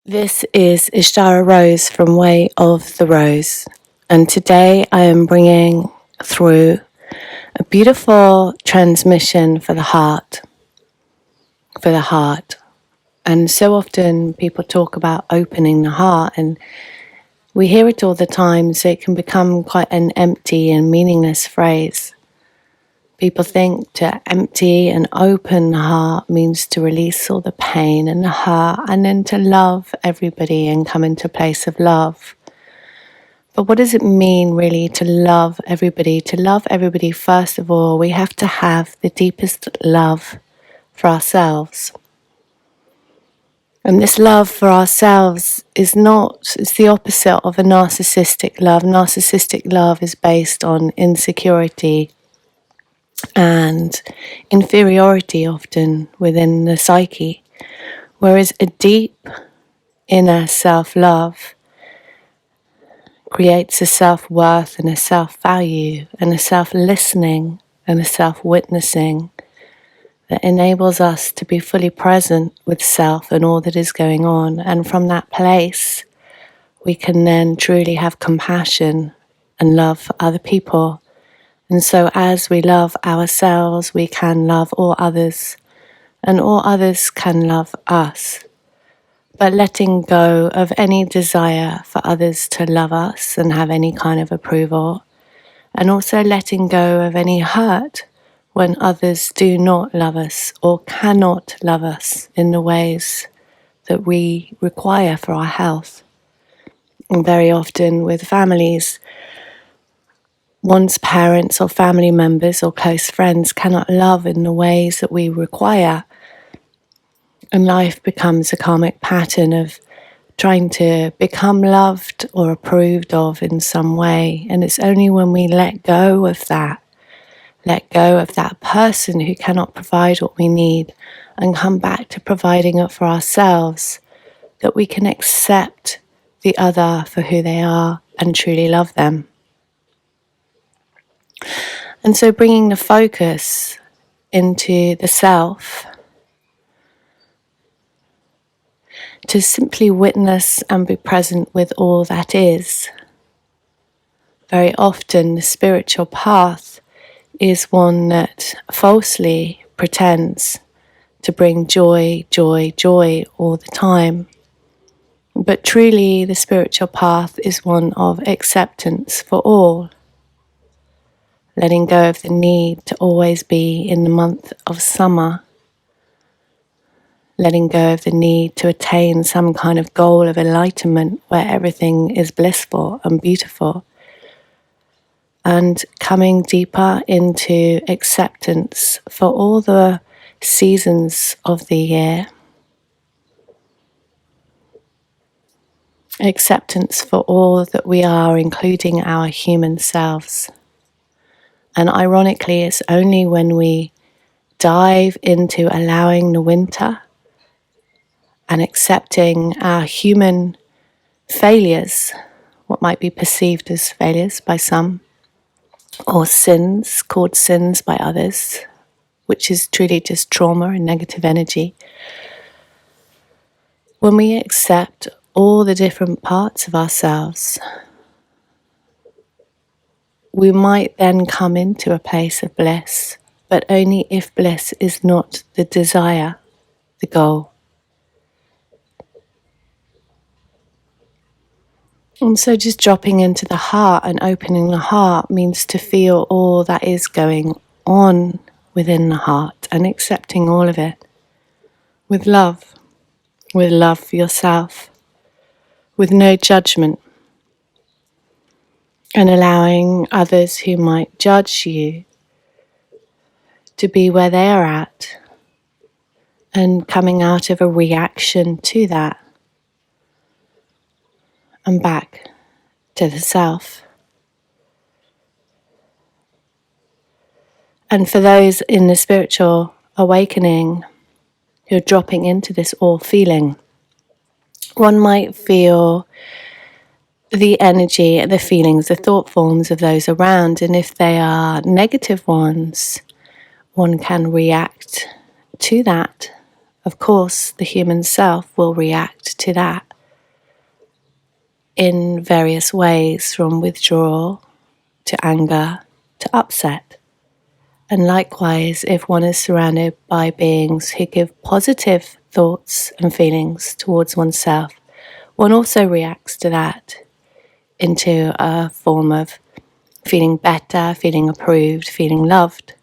This is Ishtara Rose from Way of the Rose, and today I am bringing through a beautiful transmission for the heart. And so often people talk about opening the heart, and we hear it all the time, so it can become quite an empty and meaningless phrase. People think to empty and open the heart means to release all the pain and the hurt, and then to love everybody and come into a place of love. But what does it mean really to love everybody? To love everybody, first of all, we have to have the deepest love for ourselves. And this love for ourselves it's the opposite of a narcissistic love. Narcissistic love is based on insecurity and inferiority often within the psyche, whereas a deep inner self-love creates a self-worth and a self-value and a self-listening and a self-witnessing that enables us to be fully present with self and all that is going on. And from that place, we can then truly have compassion and love for other people. And so as we love ourselves, we can love all others, and all others can love us. But letting go of any desire for others to love us and have any kind of approval, and also letting go of any hurt when others do not love us or cannot love us in the ways that we require for our health. And very often with families, one's parents or family members or close friends cannot love in the ways that we require. And life becomes a karmic pattern of trying to become loved or approved of in some way. And it's only when we let go of that person who cannot provide what we need and come back to providing it for ourselves, that we can accept the other for who they are and truly love them. And so bringing the focus into the self, to simply witness and be present with all that is. Very often the spiritual path is one that falsely pretends to bring joy all the time. But truly the spiritual path is one of acceptance for all. Letting go of the need to always be in the month of summer. Letting go of the need to attain some kind of goal of enlightenment where everything is blissful and beautiful. And coming deeper into acceptance for all the seasons of the year. Acceptance for all that we are, including our human selves. And ironically, it's only when we dive into allowing the winter and accepting our human failures, what might be perceived as failures by some, or sins, called sins by others, which is truly just trauma and negative energy. When we accept all the different parts of ourselves, we might then come into a place of bliss, but only if bliss is not the desire, the goal. And so just dropping into the heart and opening the heart means to feel all that is going on within the heart and accepting all of it with love for yourself, with no judgment, and allowing others who might judge you to be where they are at and coming out of a reaction to that and back to the self. And for those in the spiritual awakening who are dropping into this all feeling, one might feel the energy, the feelings, the thought forms of those around. And if they are negative ones, one can react to that. Of course, the human self will react to that. in various ways, from withdrawal to anger to upset. And likewise, if one is surrounded by beings who give positive thoughts and feelings towards oneself, one also reacts to that into a form of feeling better, feeling approved, feeling loved.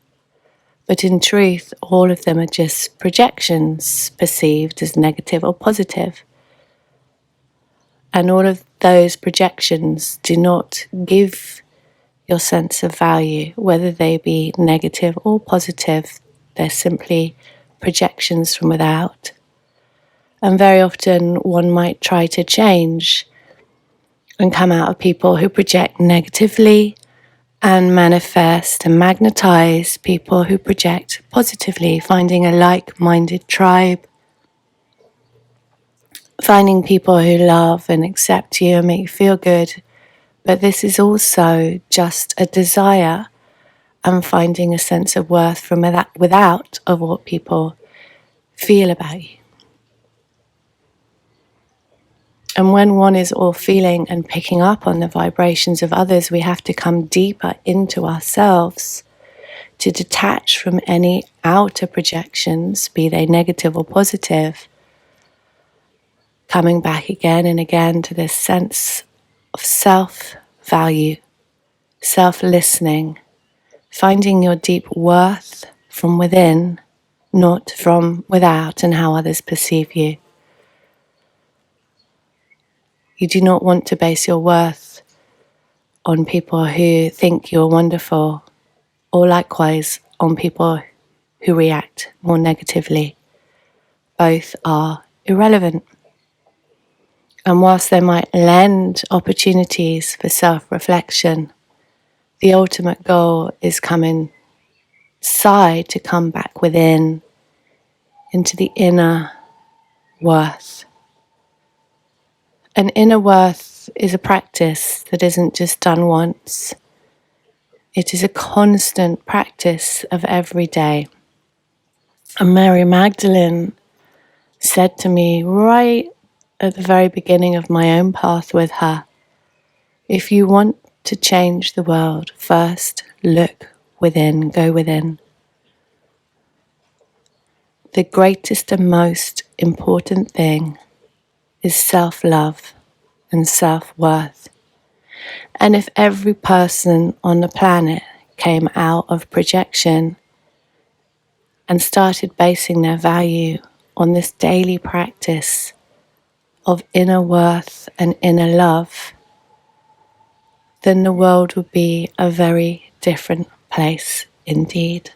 But in truth, all of them are just projections perceived as negative or positive. And all of those projections do not give your sense of value, whether they be negative or positive. They're simply projections from without. And very often one might try to change and come out of people who project negatively and manifest and magnetize people who project positively, finding a like-minded tribe, finding people who love and accept you and make you feel good. But this is also just a desire and finding a sense of worth from without of what people feel about you. And when one is all feeling and picking up on the vibrations of others, we have to come deeper into ourselves to detach from any outer projections, be they negative or positive, coming back again and again to this sense of self-value, self-listening, finding your deep worth from within, not from without and how others perceive you. You do not want to base your worth on people who think you're wonderful, or likewise on people who react more negatively. Both are irrelevant. And whilst they might lend opportunities for self-reflection, the ultimate goal is come inside, to come back within, into the inner worth. And inner worth is a practice that isn't just done once. It is a constant practice of every day. And Mary Magdalene said to me right at the very beginning of my own path with her, if you want to change the world, first look within, go within. The greatest and most important thing is self-love and self-worth. And if every person on the planet came out of projection and started basing their value on this daily practice of inner worth and inner love, then the world would be a very different place indeed.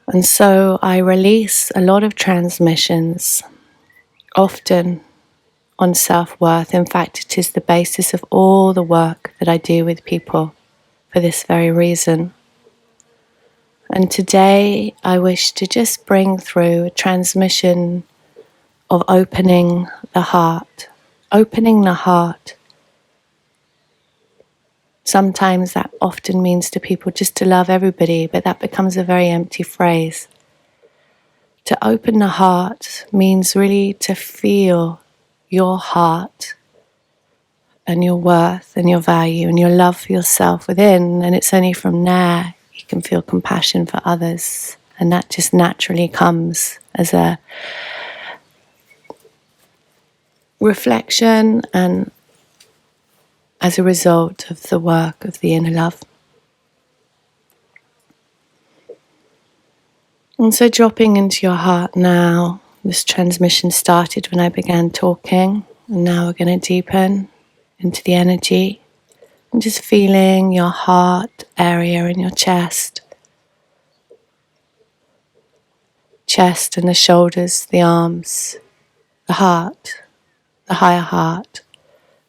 And so I release a lot of transmissions, often on self-worth. In fact, it is the basis of all the work that I do with people for this very reason. And today I wish to just bring through a transmission of opening the heart. Opening the heart. Sometimes that often means to people just to love everybody, but that becomes a very empty phrase. To open the heart means really to feel your heart and your worth and your value and your love for yourself within. And it's only from there you can feel compassion for others. And that just naturally comes as a reflection and as a result of the work of the inner love. And so dropping into your heart now, this transmission started when I began talking, and now we're going to deepen into the energy and just feeling your heart area in your chest and the shoulders, the arms, the heart, the higher heart,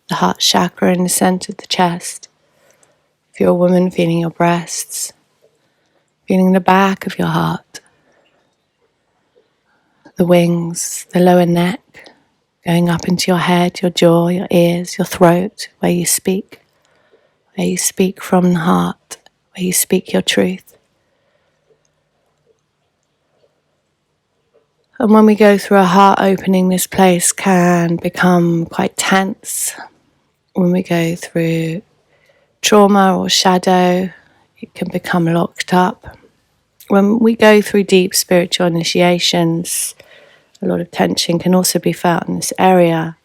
the heart chakra in the center of the chest. If you're a woman, feeling your breasts, feeling the back of your heart, the wings, the lower neck, going up into your head, your jaw, your ears, your throat, where you speak from the heart, where you speak your truth. And when we go through a heart opening, this place can become quite tense. When we go through trauma or shadow, it can become locked up. When we go through deep spiritual initiations, a lot of tension can also be felt in this area.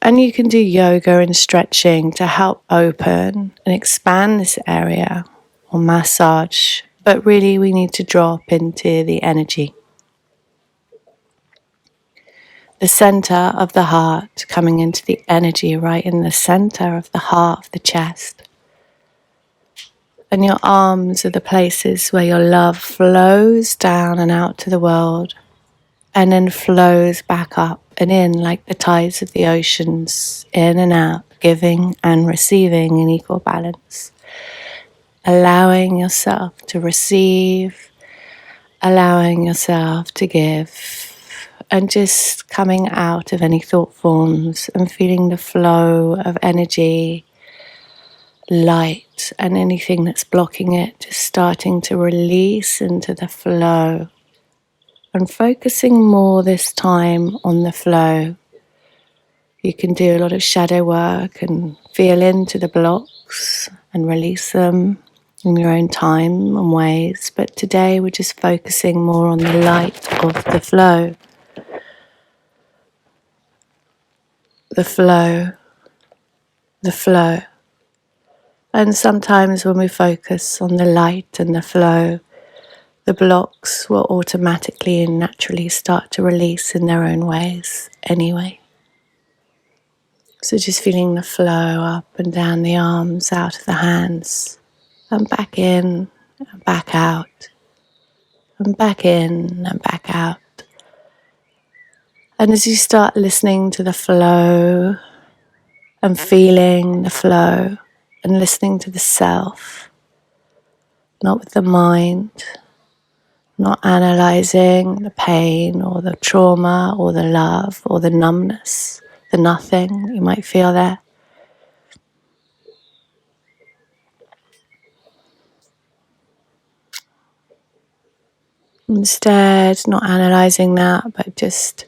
And you can do yoga and stretching to help open and expand this area, or massage. But really, we need to drop into the energy. The center of the heart, coming into the energy right in the center of the heart of the chest. And your arms are the places where your love flows down and out to the world, and then flows back up and in like the tides of the oceans, in and out, giving and receiving in equal balance. Allowing yourself to receive, allowing yourself to give, and just coming out of any thought forms and feeling the flow of energy, light, and anything that's blocking it, just starting to release into the flow. And focusing more this time on the flow. You can do a lot of shadow work and feel into the blocks and release them in your own time and ways. But today we're just focusing more on the light of the flow. The flow. The flow. And sometimes when we focus on the light and the flow, the blocks will automatically and naturally start to release in their own ways anyway. So just feeling the flow up and down the arms, out of the hands, and back in, and back out, and back in, and back out. And as you start listening to the flow, and feeling the flow, and listening to the self, not with the mind, not analyzing the pain or the trauma or the love or the numbness, the nothing you might feel there. Instead, not analysing that, but just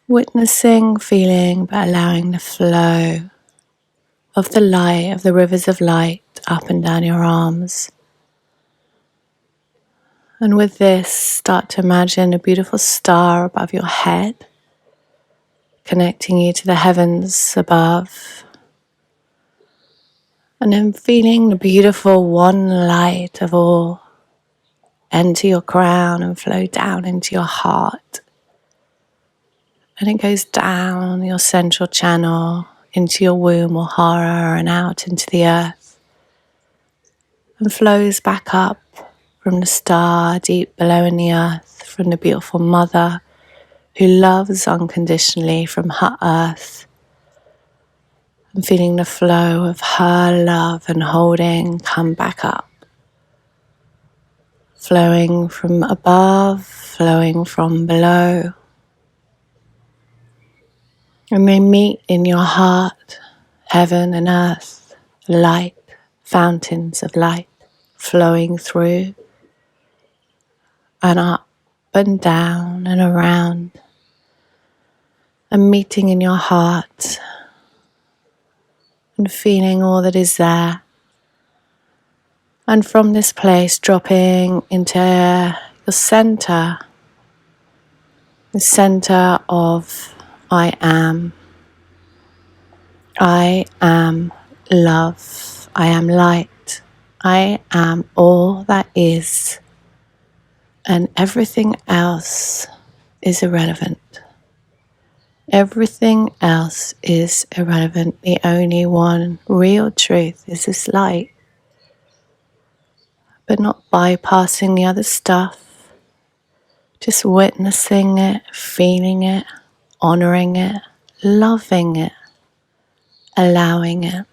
witnessing, feeling, but allowing the flow of the light, of the rivers of light up and down your arms. And with this, start to imagine a beautiful star above your head, connecting you to the heavens above. And then feeling the beautiful one light of all enter your crown and flow down into your heart. And it goes down your central channel into your womb or hara and out into the earth. And flows back up from the star deep below in the earth, from the beautiful mother who loves unconditionally from her earth. And feeling the flow of her love and holding come back up. Flowing from above, flowing from below. And they meet in your heart, heaven and earth, light, fountains of light flowing through and up and down and around, and meeting in your heart and feeling all that is there. And from this place, dropping into your center, the center of I am. I am love. I am light. I am all that is. And everything else is irrelevant. Everything else is irrelevant. The only one real truth is this light. But not bypassing the other stuff. Just witnessing it, feeling it, honoring it, loving it, allowing it.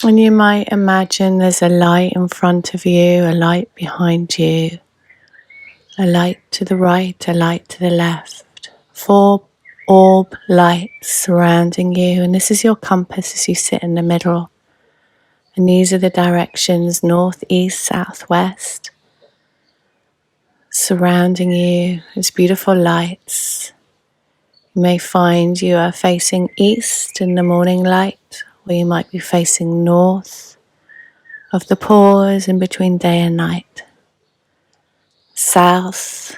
And you might imagine there's a light in front of you, a light behind you, a light to the right, a light to the left. 4 orb lights surrounding you, and this is your compass as you sit in the middle. And these are the directions: north, east, south, west. Surrounding you is beautiful lights. You may find you are facing east in the morning light, or you might be facing north of the pause in between day and night. South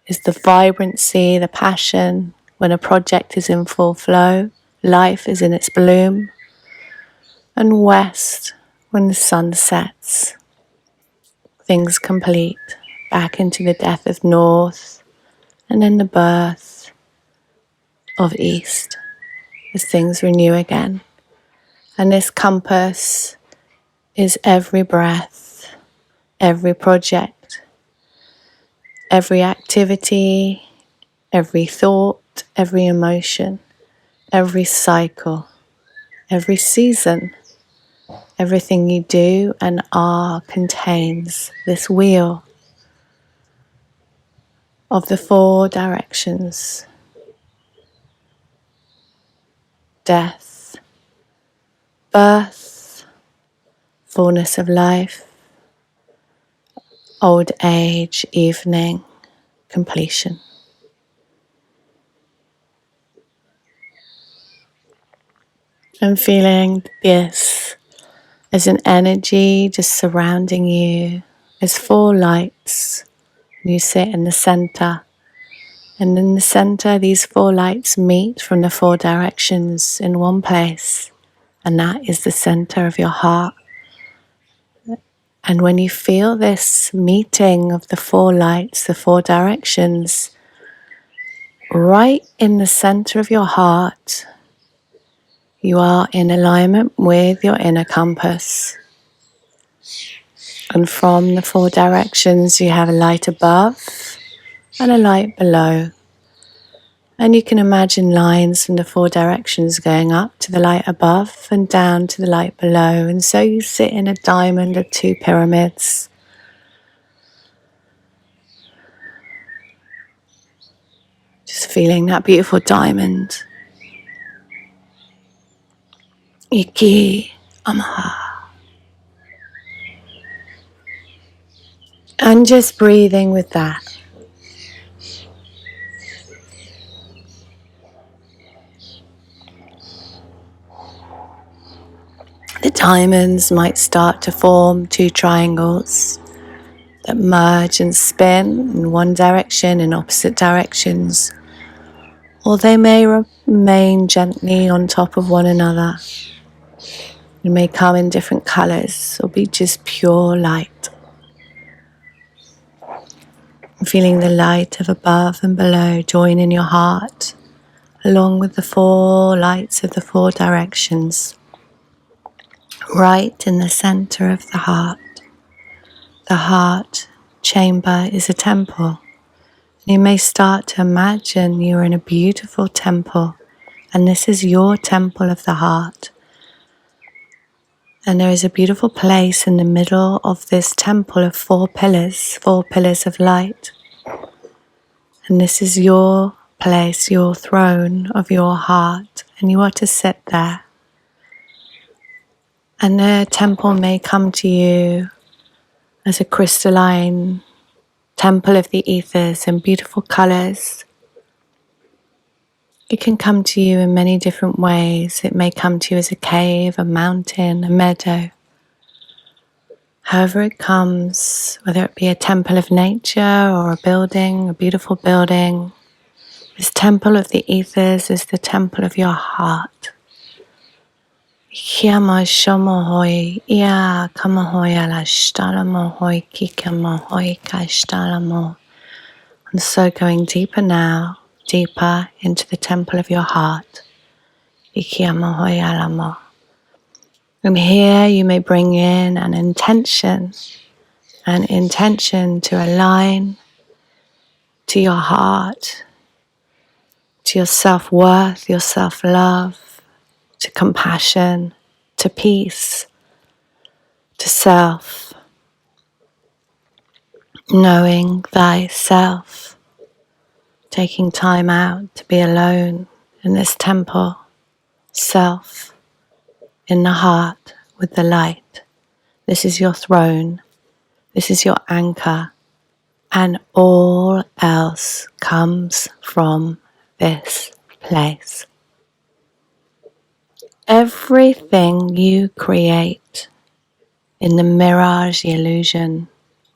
is the vibrancy, the passion, when a project is in full flow, life is in its bloom. And west, when the sun sets, things complete, back into the death of north, and then the birth of east, as things renew again. And this compass is every breath, every project, every activity, every thought, every emotion, every cycle, every season. Everything you do and are contains this wheel of the 4 directions: death, birth, fullness of life, old age, evening, completion. I'm feeling this as an energy just surrounding you as 4 lights. You sit in the center, and in the center these 4 lights meet from the 4 directions in one place, and that is the center of your heart. And when you feel this meeting of the 4 lights, the 4 directions, right in the center of your heart, you are in alignment with your inner compass. And from the 4 directions, you have a light above and a light below. And you can imagine lines from the 4 directions going up to the light above and down to the light below. And so you sit in a diamond of 2 pyramids. Just feeling that beautiful diamond. Iki Amaha. And just breathing with that. The diamonds might start to form 2 triangles that merge and spin in one direction in opposite directions, or they may remain gently on top of one another. They may come in different colors or be just pure light. Feeling the light of above and below join in your heart, along with the 4 lights of the 4 directions, right in the center of the heart. The heart chamber is a temple. You may start to imagine you're in a beautiful temple, and this is your temple of the heart. And there is a beautiful place in the middle of this temple of 4 pillars of light. And this is your place, your throne of your heart, and you are to sit there. And the temple may come to you as a crystalline temple of the ethers in beautiful colors. It can come to you in many different ways. It may come to you as a cave, a mountain, a meadow. However it comes, whether it be a temple of nature or a building, a beautiful building, this temple of the ethers is the temple of your heart. And so going deeper now, deeper into the temple of your heart. And here you may bring in an intention to align to your heart, to your self-worth, your self-love, to compassion, to peace, to self, knowing thyself, taking time out to be alone in this temple, self, in the heart, with the light. This is your throne. This is your anchor. And all else comes from this place. Everything you create in the mirage, the illusion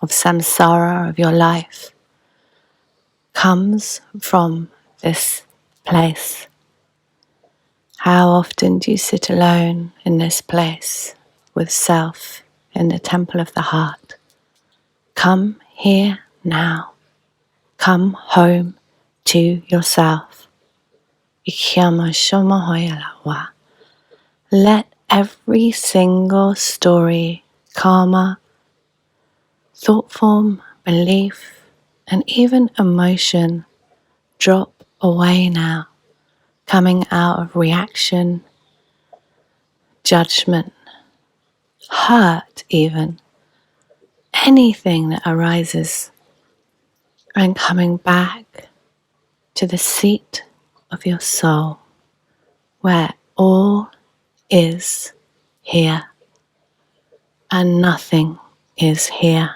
of samsara of your life comes from this place. How often do you sit alone in this place with self in the temple of the heart? Come here now. Come home to yourself. Let every single story, karma, thought form, belief, and even emotion drop away now, coming out of reaction, judgment, hurt even, anything that arises, and coming back to the seat of your soul where all is here and nothing is here.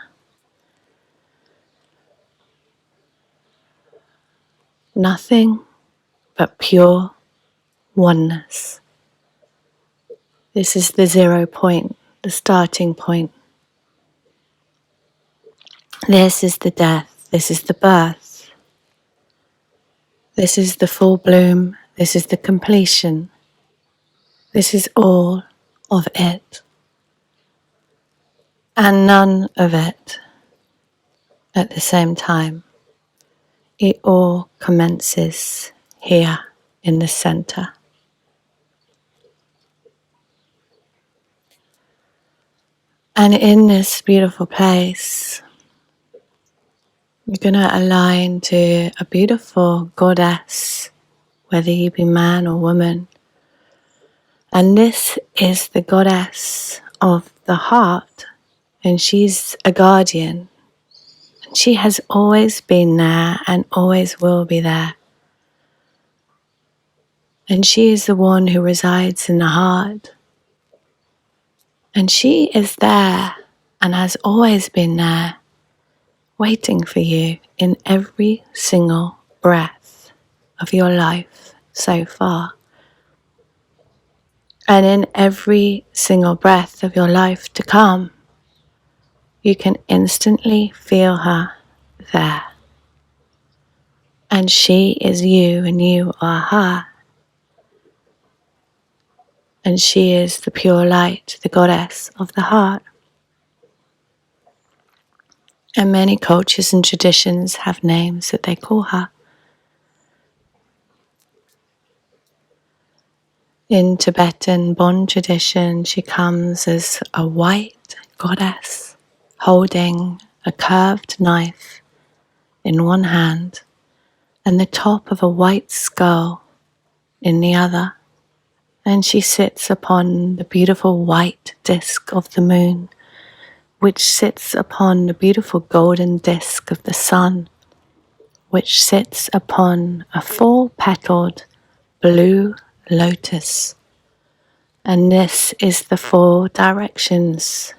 Nothing but pure oneness. This is the 0 point, the starting point. This is the death. This is the birth. This is the full bloom. This is the completion. This is all of it. And none of it at the same time. It all commences here in the center. And in this beautiful place, you're going to align to a beautiful goddess, whether you be man or woman. And this is the goddess of the heart, and she's a guardian. And she has always been there and always will be there. And she is the one who resides in the heart. And she is there and has always been there, waiting for you in every single breath of your life so far. And in every single breath of your life to come, you can instantly feel her there. And she is you and you are her. And she is the pure light, the goddess of the heart. And many cultures and traditions have names that they call her. In Tibetan Bon tradition, she comes as a white goddess holding a curved knife in one hand and the top of a white skull in the other. And she sits upon the beautiful white disk of the moon, which sits upon the beautiful golden disk of the sun, which sits upon a 4-petaled blue lotus. And this is the 4 directions.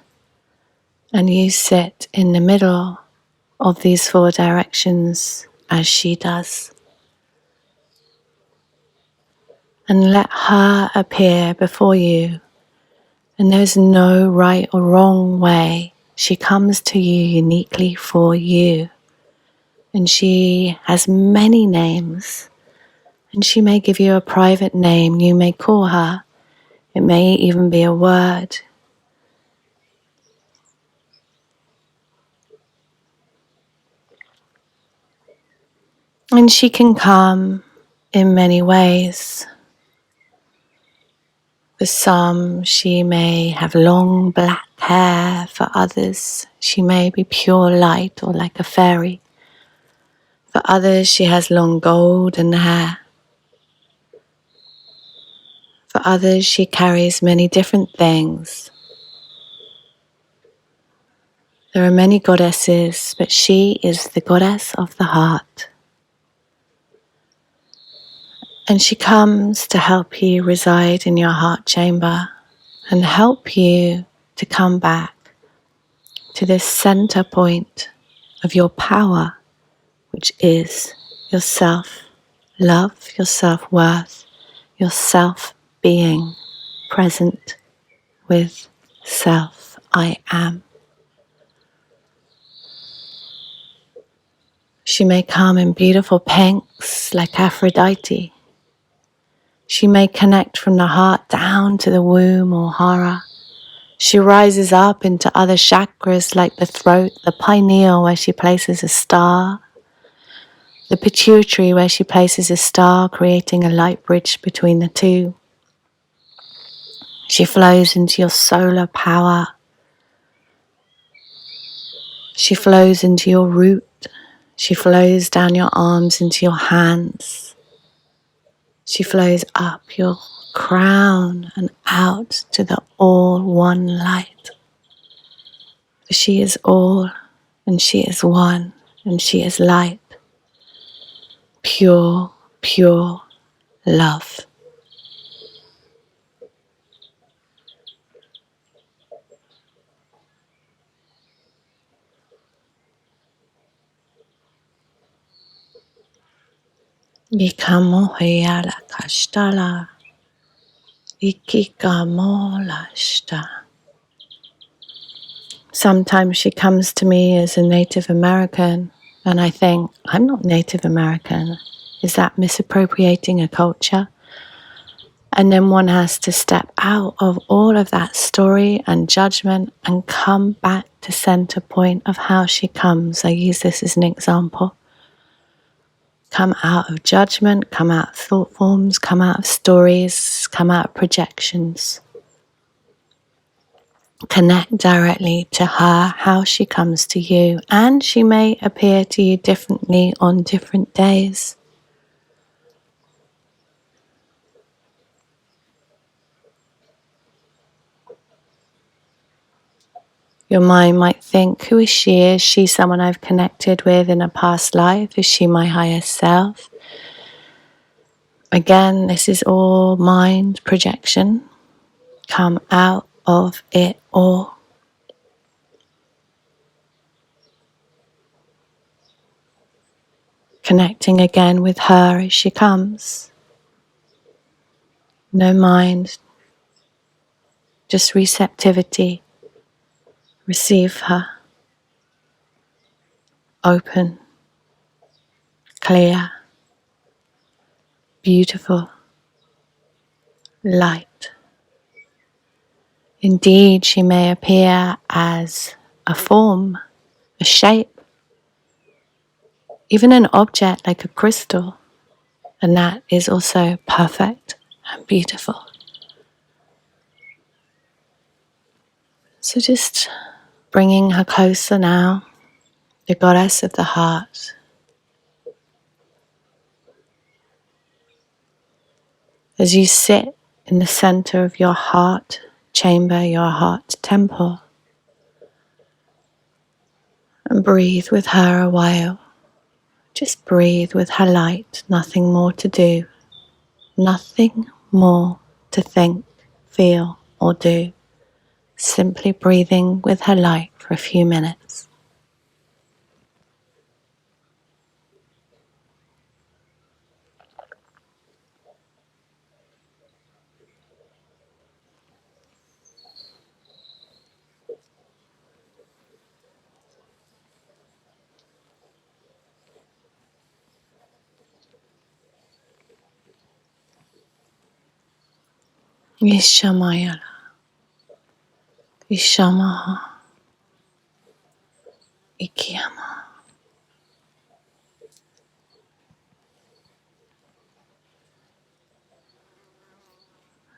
And you sit in the middle of these 4 directions as she does. And let her appear before you. And there's no right or wrong way. She comes to you uniquely for you. And she has many names. And she may give you a private name you may call her. It may even be a word. And she can come in many ways. For some, she may have long black hair. For others, she may be pure light or like a fairy. For others, she has long golden hair. For others, she carries many different things. There are many goddesses, but she is the goddess of the heart. And she comes to help you reside in your heart chamber and help you to come back to this center point of your power, which is your self-love, your self-worth, your self-being present with self. I am. She may come in beautiful pinks like Aphrodite. She may connect from the heart down to the womb or hara. She rises up into other chakras like the throat, the pineal where she places a star, the pituitary where she places a star, creating a light bridge between the two. She flows into your solar power. She flows into your root. She flows down your arms into your hands. She flows up your crown and out to the all one light. She is all and she is one and she is light. Pure, pure love. Ikamoheyala kashtala. Ikikamolashta. Sometimes she comes to me as a Native American, and I think, I'm not Native American. Is that misappropriating a culture? And then one has to step out of all of that story and judgment and come back to center point of how she comes. I use this as an example. Come out of judgment, come out of thought forms, come out of stories, come out of projections. Connect directly to her, how she comes to you, and she may appear to you differently on different days. Your mind might think, who is she? Is she someone I've connected with in a past life? Is she my higher self? Again, this is all mind projection. Come out of it all. Connecting again with her as she comes. No mind, just receptivity. Receive her. Open, clear, beautiful, light. Indeed, she may appear as a form, a shape, even an object like a crystal, and that is also perfect and beautiful. So just bringing her closer now, the goddess of the heart. As you sit in the center of your heart chamber, your heart temple, and breathe with her a while. Just breathe with her light, nothing more to do, nothing more to think, feel, or do. Simply breathing with her light for a few minutes. Ishamayala, Ishamaha, Ikiyama.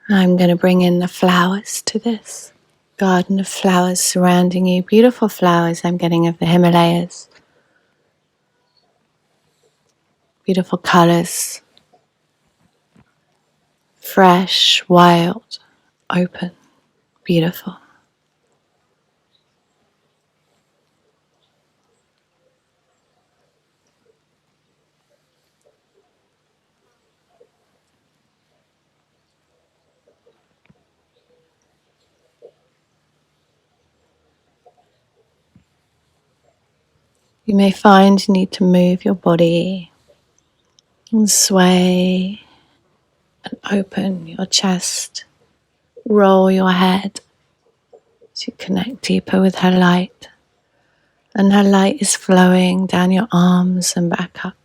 I'm going to bring in the flowers to this garden of flowers surrounding you. Beautiful flowers I'm getting of the Himalayas. Beautiful colors. Fresh, wild, open, beautiful. You may find you need to move your body and sway and open your chest, roll your head to connect deeper with her light. And her light is flowing down your arms and back up,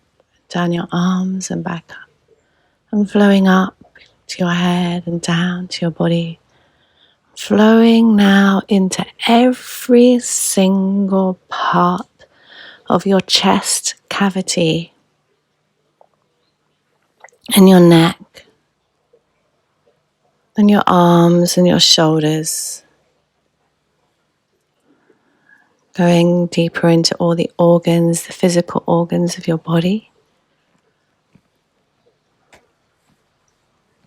down your arms and back up, and flowing up to your head and down to your body, flowing now into every single part of your chest cavity and your neck and your arms and your shoulders, going deeper into all the organs, the physical organs of your body.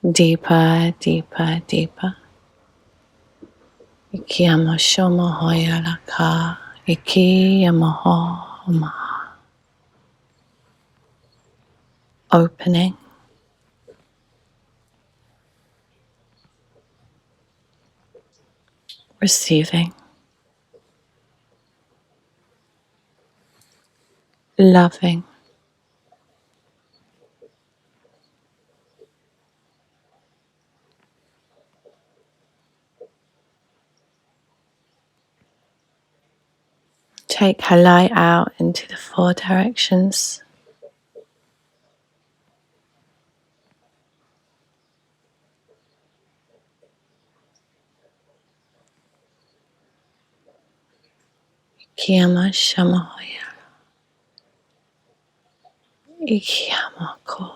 Deeper, deeper, deeper. Ikiyama shomo hoya laka, ikiyama ho ma. Opening, receiving, loving. Take her light out into the four directions. Ikiyama shama hoya, ikiyama ko,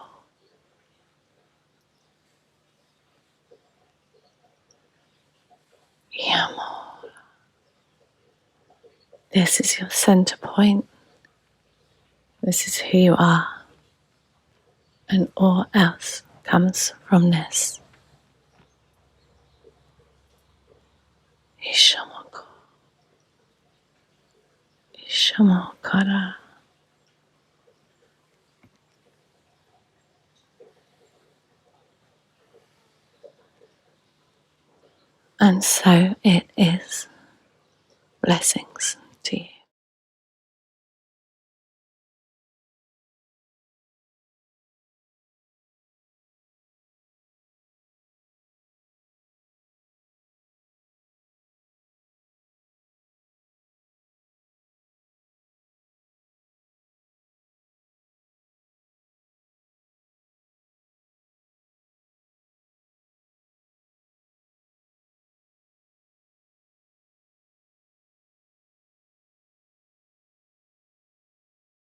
yamo. This is your center point. This is who you are. And all else comes from this. Ishamako, ishamakara. And so it is. Blessing.